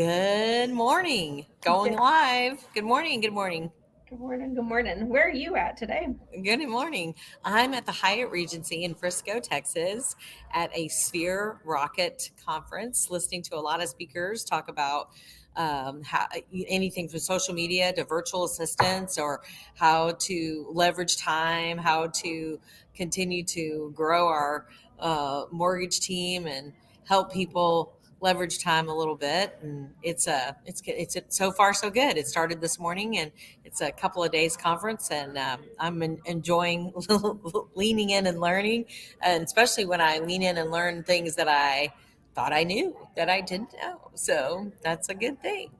Good morning. Going Good, live. Good morning. Good morning. good morning. Good morning. Where are you at today? Good morning. I'm at the Hyatt Regency in Frisco, Texas, at a Sphere Rocket conference, listening to a lot of speakers talk about anything from social media to virtual assistants, or how to leverage time, how to continue to grow our mortgage team and help people leverage time a little bit. And it's so far so good. It started this morning, and it's a couple of days conference, and enjoying leaning in and learning, and especially when I lean in and learn things that I thought I knew that I didn't know. So that's a good thing.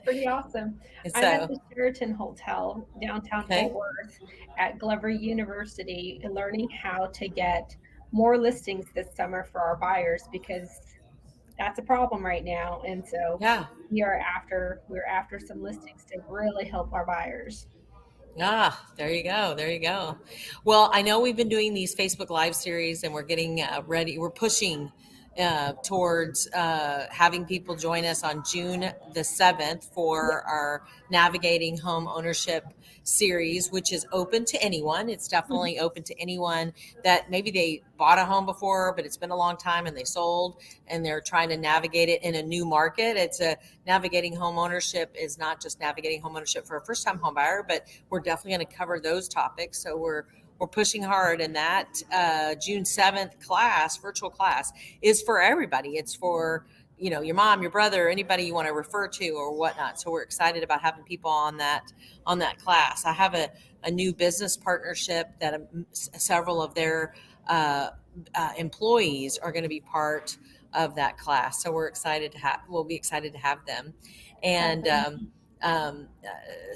Pretty awesome. And I'm at so, the Sheraton Hotel, downtown Fort okay. Worth, at Glover University, learning how to get more listings this summer for our buyers because that's a problem right now. And so Yeah. we're after some listings to really help our buyers. Ah, there you go. There you go. Well, I know we've been doing these Facebook Live series, and we're getting ready. We're pushing towards having people join us on June the 7th Yeah. for our Navigating Home Ownership series, which is open to anyone. It's Mhm. definitely open to anyone that maybe they bought a home before, but it's been a long time and they sold, and they're trying to navigate it in a new market. It's a Navigating home ownership is not just navigating home ownership for a first time home buyer, but we're definitely going to cover those topics. So we're pushing hard, and that June 7th class, virtual class, is for everybody. It's for your mom, your brother, anybody you want to refer to or whatnot. So we're excited about having people on that class. I have a new business partnership that several of their employees are going to be part of that class. So we'll be excited to have them. That's And amazing.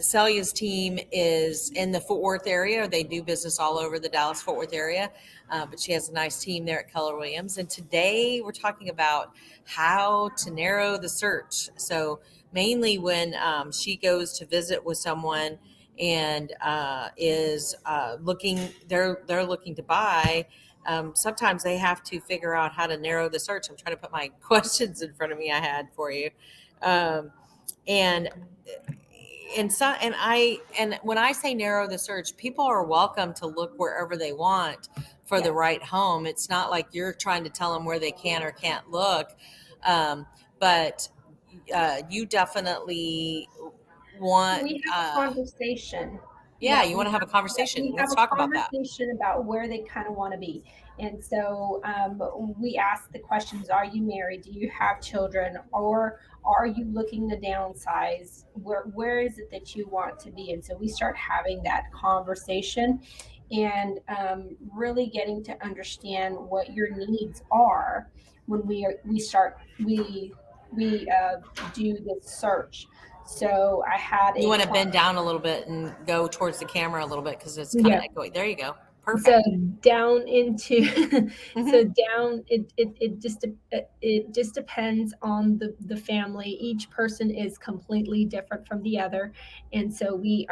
Celia's team is in the Fort Worth area. They do business all over the Dallas Fort Worth area, but she has a nice team there at Keller Williams. And today we're talking about how to narrow the search. So mainly when she goes to visit with someone and is looking, they're looking to buy. Sometimes they have to figure out how to narrow the search. I'm trying to put my questions in front of me. I had for you. Um, and and when I say narrow the search, people are welcome to look wherever they want for the Yes. right home. It's not like you're trying to tell them where they can or can't look. But you definitely want We have a conversation. yeah, Yeah, you want we to have a have conversation. we have Let's a talk about that. conversation about where they kind of want to be. And so we ask the questions: Are you married? Do you have children? Or are you looking to downsize? Where is it that you want to be? And so we start having that conversation and really getting to understand what your needs are when we do this search. So I had You a want to client. bend down a little bit and go towards the camera a little bit because it's kind of Yeah. echoey. There you go. So Perfect. down into so Hmm. down it just depends on the family. Each person is completely different from the other, and so we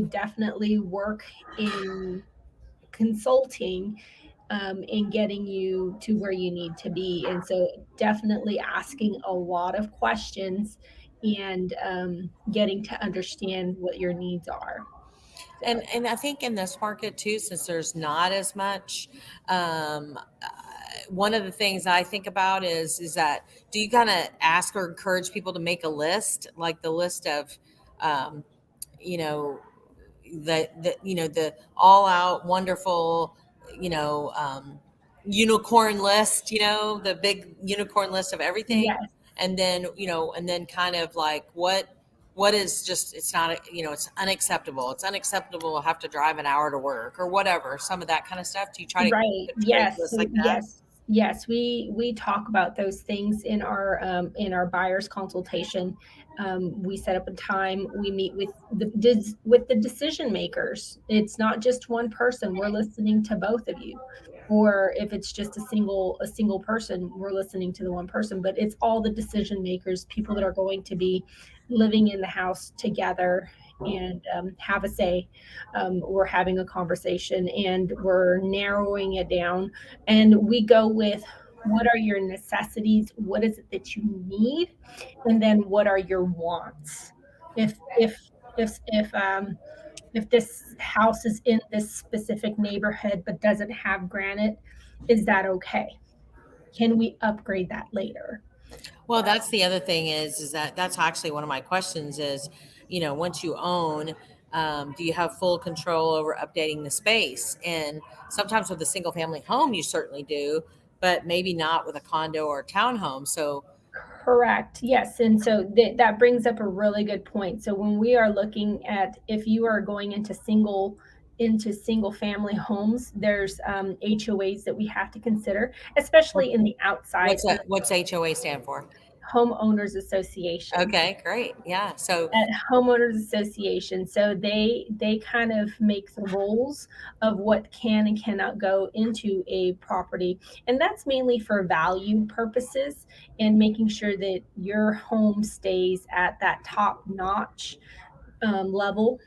definitely work in consulting in getting you to where you need to be. And so definitely asking a lot of questions and getting to understand what your needs are. So And I think in this market too, since there's not as much, one of the things I think about is that, do you kind of ask or encourage people to make a list, like the list of, um, you know, the all out wonderful, you know, unicorn list, the big unicorn list of everything, yes, and then kind of like what is just, it's not, it's unacceptable. It's unacceptable to have to drive an hour to work or whatever. Some of that kind of stuff. Do you try to right. create Yes, lists like that? yes, yes. We talk about those things in our buyers consultation. We set up a time. We meet with the decision makers. It's not just one person. We're listening to both of you. Or if it's just a single person, we're listening to the one person. But it's all the decision makers, people that are going to be living in the house together and have a say. We're having a conversation and we're narrowing it down, and we go with What are your necessities? What is it that you need? And then what are your wants? If if if this house is in this specific neighborhood but doesn't have granite, is that okay? Can we upgrade that later? Well, that's the other thing is that that's actually one of my questions is, once you own, do you have full control over updating the space? And sometimes with a single family home, you certainly do, but maybe not with a condo or a townhome. So, Correct. Yes. And so that brings up a really good point. So when we are looking at if you are going into single family homes, there's HOAs that we have to consider, what, especially in the outside what's that? What's HOA stand for? homeowners association. Okay, great. Yeah. So, At homeowners association, so they kind of make the rules of what can and cannot go into a property, and that's mainly for value purposes and making sure that your home stays at that top notch level.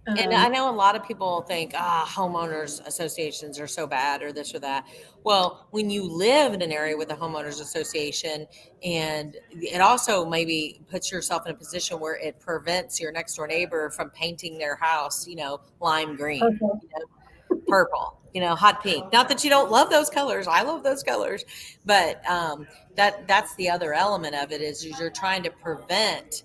and um, I know a lot of people think, homeowners associations are so bad or this or that. Well, when you live in an area with a homeowners association, and it also maybe puts yourself in a position where it prevents your next door neighbor from painting their house, lime green, purple. purple, hot pink. Not that you don't love those colors. I love those colors, but that's the other element of it is you're trying to prevent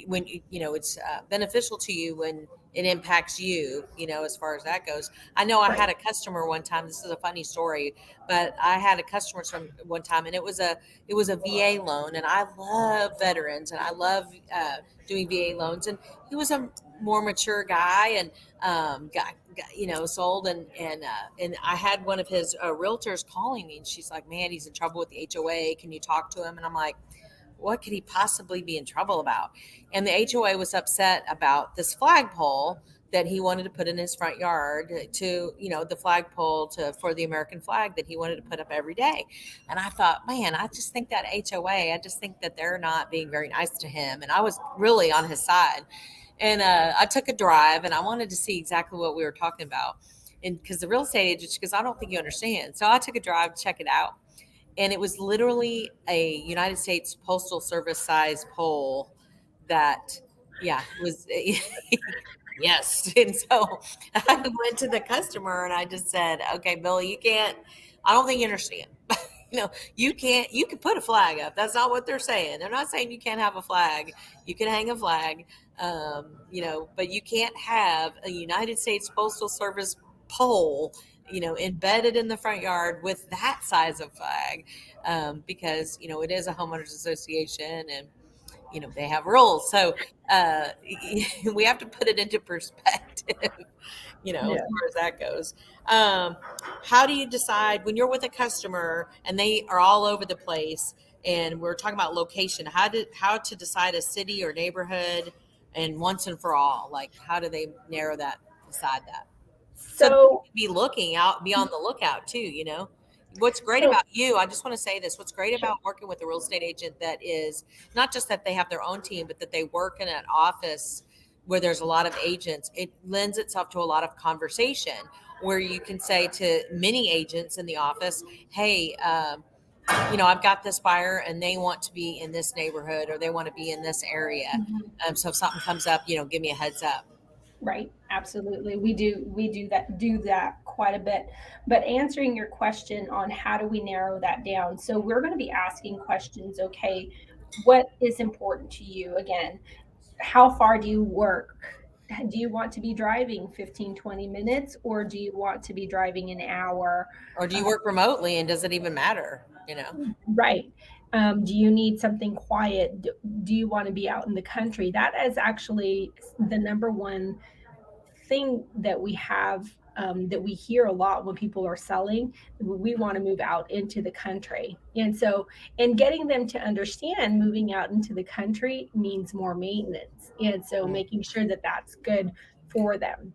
when it's beneficial to you when it impacts you, as far as that goes. I know I had Right. a customer one time. This is a funny story, but I had a customer from one time, and it was a VA loan, and I love veterans, and I love doing VA loans, and he was a more mature guy, and got sold, and I had one of his realtors calling me, and she's like, "Man, he's in trouble with the HOA. Can you talk to him?" And I'm like, what could he possibly be in trouble about? And the HOA was upset about this flagpole that he wanted to put in his front yard to, the flagpole for the American flag that he wanted to put up every day. And I thought, man, I just think that HOA, I just think that they're not being very nice to him. And I was really on his side. And I took a drive and I wanted to see exactly what we were talking about. And because the real estate agent, because I don't think you understand. So I took a drive to check it out, and it was literally a United States Postal Service size pole that, yeah, was yes. And so I went to the customer and I just said, "Okay, Billy, you can't. I don't think you understand. You can't. You can put a flag up. That's not what they're saying. They're not saying you can't have a flag. You can hang a flag, but you can't have a United States Postal Service pole, embedded in the front yard with that size of flag, because it is a homeowners association, and they have rules. So we have to put it into perspective, as Yeah. far as that goes. Um, how do you decide when you're with a customer and they are all over the place? And we're talking about location. How to decide a city or neighborhood, and once and for all, like how do they narrow that, decide that? So that you So can be on the lookout too, What's great so about you, I just want to say this, what's great about working with a real estate agent that is not just that they have their own team, but that they work in an office where there's a lot of agents, it lends itself to a lot of conversation where you can say to many agents in the office, hey, I've got this buyer and they want to be in this neighborhood or they want to be in this area. Mhm. So if something comes up, give me a heads up. Right, absolutely. We do that quite a bit. But answering your question on how do we narrow that down? So we're going to be asking questions, okay, what is important to you? Again, how far do you work? Do you want to be driving 15, 20 minutes or do you want to be driving an hour? Or do you work remotely and does it even matter? Right. Do you need something quiet? Do you want to be out in the country? That is actually the number one thing that we have, that we hear a lot when people are selling. We want to move out into the country. And so, and getting them to understand moving out into the country means more maintenance. And so making sure that that's good for them.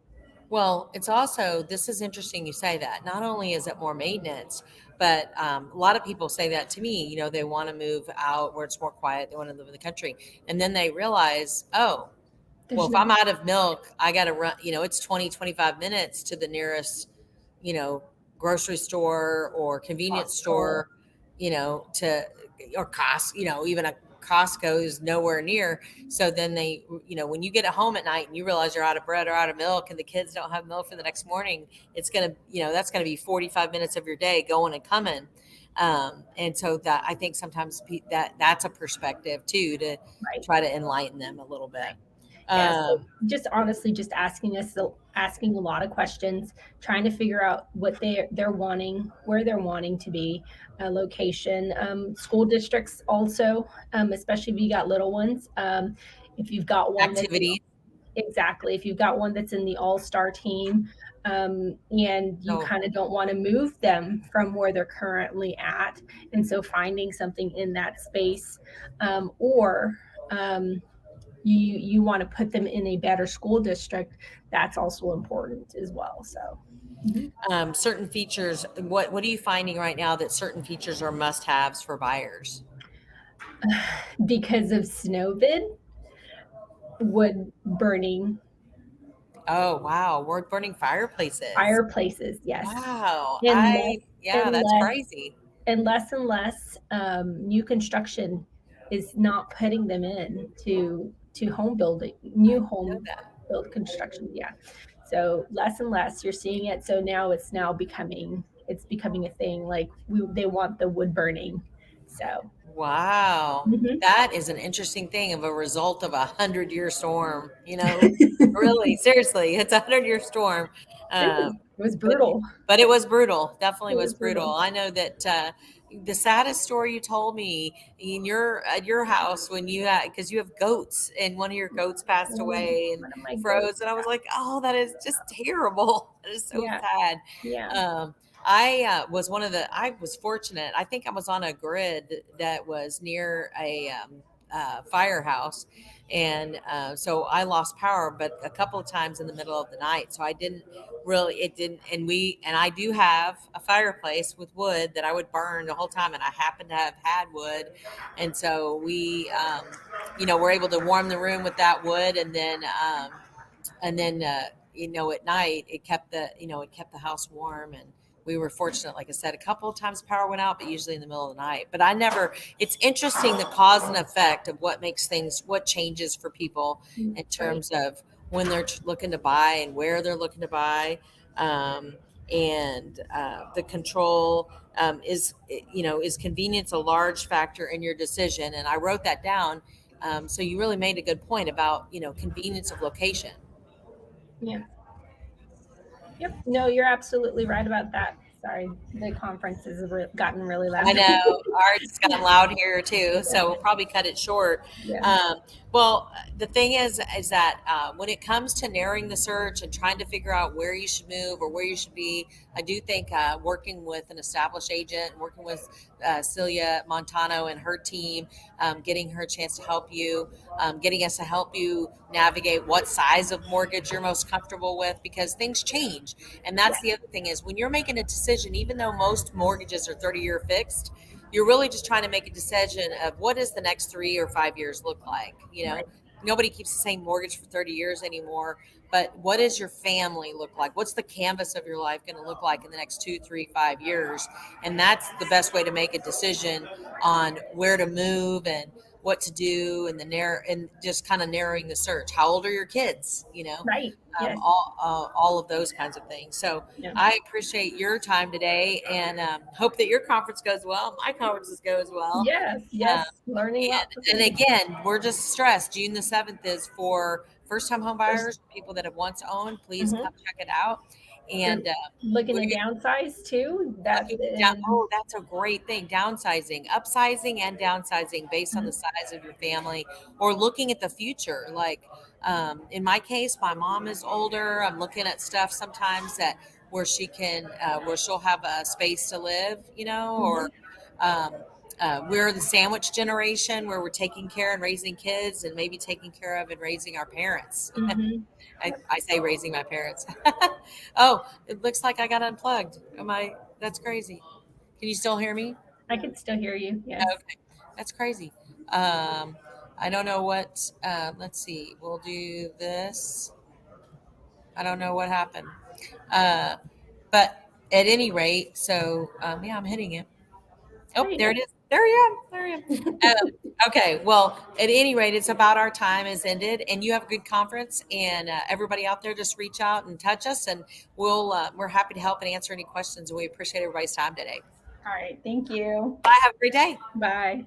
Well, it's also, this is interesting you say that. Not only is it more maintenance, but a lot of people say that to me. They want to move out where it's more quiet. They want to live in the country. And then they realize, oh, well, There's if no, I'm out of milk, I got to run, it's 20, 25 minutes to the nearest, you know, grocery store or convenience Costco. store, to or cost, even a Costco is nowhere near. So then when you get at home at night and you realize you're out of bread or out of milk and the kids don't have milk for the next morning, that's going to be 45 minutes of your day going and coming. And so that I think sometimes that's a perspective too, to Right. try to enlighten them a little bit. Right. Yeah, so Um, just honestly just asking a lot of questions, trying to figure out what they're wanting, where they're wanting to be, location, school districts also, especially if you got little ones. If you've got one that's in Activities. exactly, if you've got one that's in the all-star team, and you So kind of don't want to move them from where they're currently at, and so finding something in that space, or you want to put them in a better school district, that's also important as well. So mhm. certain features, what are you finding right now that certain features are must haves for buyers? Because of snowvid, wood burning, Oh, wow. Wood burning fireplaces. fireplaces, yes, Wow. and less Yeah, and that's less crazy. and less new construction is not putting them in to home building, I new didn't know home that. build construction. Yeah, so less and less you're seeing it. So now it's becoming a thing. Like they want the wood burning. So Wow. mhm. That is an interesting thing of a result of 100-year storm, really, seriously, it's 100-year storm. Um, It was but brutal. but it was brutal. Definitely It was was brutal. brutal. I know that the saddest story you told me in your house when you had, because you have goats and one of your goats passed One away and of my froze, goats. and I was like, oh, that is just terrible. That is so Yeah, sad. yeah. Um, I was fortunate. I think I was on a grid that was near a firehouse. And so I lost power, but a couple of times in the middle of the night. So it didn't. And I do have a fireplace with wood that I would burn the whole time. And I happen to have had wood. And so were able to warm the room with that wood. And then at night it kept the house warm. And we were fortunate, like I said, a couple of times power went out, but usually in the middle of the night. But I never it's interesting, the cause and effect of what changes for people in Right, terms of when they're looking to buy and where they're looking to buy. um, and the control, is convenience a large factor in your decision? And I wrote that down. So you really made a good point about convenience of location. yeah. Yep. No, you're absolutely right about that. Sorry, the conference has gotten really I loud. know ours has gotten loud here too, Yeah, so we'll probably cut it short. yeah. Um, well, the thing is that when it comes to narrowing the search and trying to figure out where you should move or where you should be, I do think working with an established agent, working with Celia Montano and her team, getting her a chance to help you, getting us to help you navigate what size of mortgage you're most comfortable with, because things change. And Yeah, that's the other thing, is when you're making a decision, even though most mortgages are 30-year fixed, you're really just trying to make a decision of what does the next 3 or 5 years look like. right, Nobody keeps the same mortgage for 30 years anymore. But what does your family look like? What's the canvas of your life going to look like in the next 2, 3, 5 years? And that's the best way to make a decision on where to move and what to do, and and just kind of narrowing the search. How old are your kids? right. Yes. All of those kinds of things. So Yeah. I appreciate your time today, and hope that your conference goes well. My conferences go as well. Yes, Um, yes. Learning lots of and things. again, we're just stressed. June the 7th is for first-time home There's buyers, people that have once owned. Please mhm. come check it out. You're And looking to we downsize too? That looking down. Oh, that's a great thing. Downsizing, upsizing, and downsizing based on the mhm, size of your family, or looking at the future. Like in my case, my mom is older. I'm looking at stuff sometimes that where she'll have a space to live, or mhm, um, we're the sandwich generation where we're taking care and raising kids, and maybe taking care of and raising our parents. mhm. Yep. I say raising my parents. Oh, it looks like I got unplugged. That's crazy. Can you still hear me? I can still hear you. Yes. Okay. That's crazy. Um, I don't know let's see. We'll do this. I don't know what happened. Uh, but at any rate, so yeah, I'm hitting it. Oh, There there you it is. There you am. There you am. go. Okay. Well, at any rate, it's about our time has ended, and you have a good conference. And everybody out there, just reach out and touch us, and we're happy to help and answer any questions. And we appreciate everybody's time today. All right. Thank you. Bye. Have a great day. Bye.